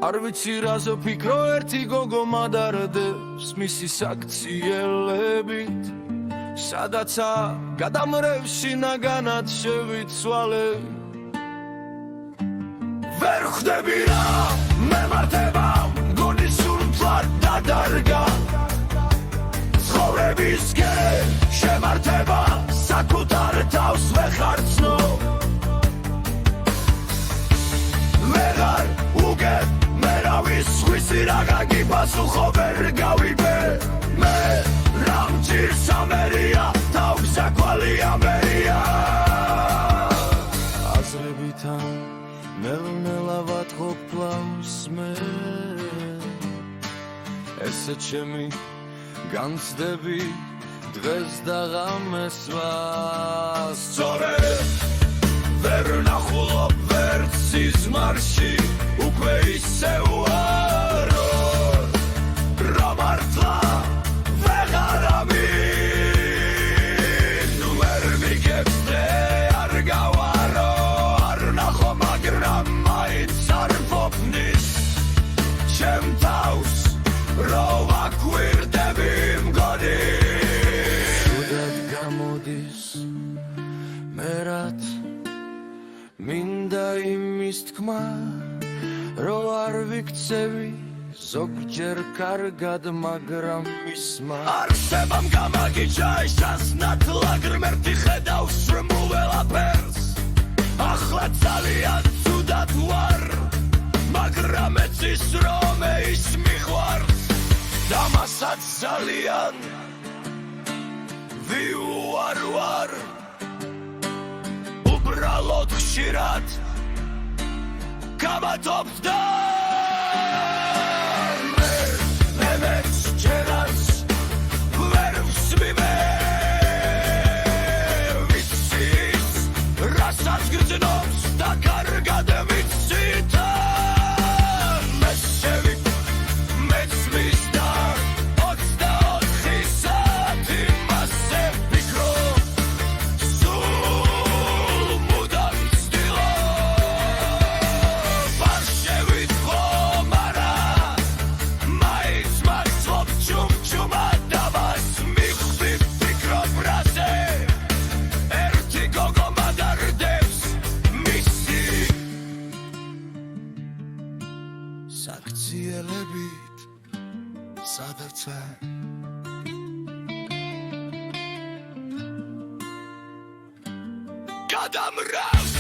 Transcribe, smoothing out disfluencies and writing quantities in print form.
არ ვიცი რაზე ვფიქრო ერთი გოგო მადარდებს მისი საქციელებით სადაცა გადამრევში ნაგანად შევიცვალე ვერ ხვდები რა მემართება მგონი სულთვარ დადარგა ცხოვრებისკენ შემართება საკუთარ თავს ვეხარცნო ვეღარ უგებ მერავის სხვისი რაგაგი პასუხო ვერ გავიბე მე რამ ჭირს ამერია თავგზა კვალია მერია აზრებითან ნელ-ნელა ვათხოვფლავს მე ესე ჩემი განცდები დღეს და ღამეს ვასწორებ ვერ ნახულობ ვერც სიზმარში უკვე ისე უარო რა მართლა ვეღარ ამინ ვერ მიგებს დღე არ გავარო არ ნახო მაგრამ მაინც არ ვოფნის ჩემ თავს რო ვაკვირდები მგონი შუდად გამოდის მე რაც მინდა იმის თქმა რო არ ვიქცევი ზოგჯერ კარგად მაგრამ მისმა არსებამ გამაგიჩა ეს ჩასნათლა ღმერთი ხედავს სრმულ ველაფერს ახლა ძალიან ცუდად ვარ მაგრამ ეცის რომ ის მიყვარს დამასაც ძალიან ვიუარვარ უბრალოდ ხშირად გამათობთ და მეც ჯერაც ვერ ვსმი მე ვიცის რასაც გრძნობს და კარგად ვიცით მეც შევი მეც ვის და 24 საათი მასე ვფიქრობ საქციელებით სადაც გადამრავლ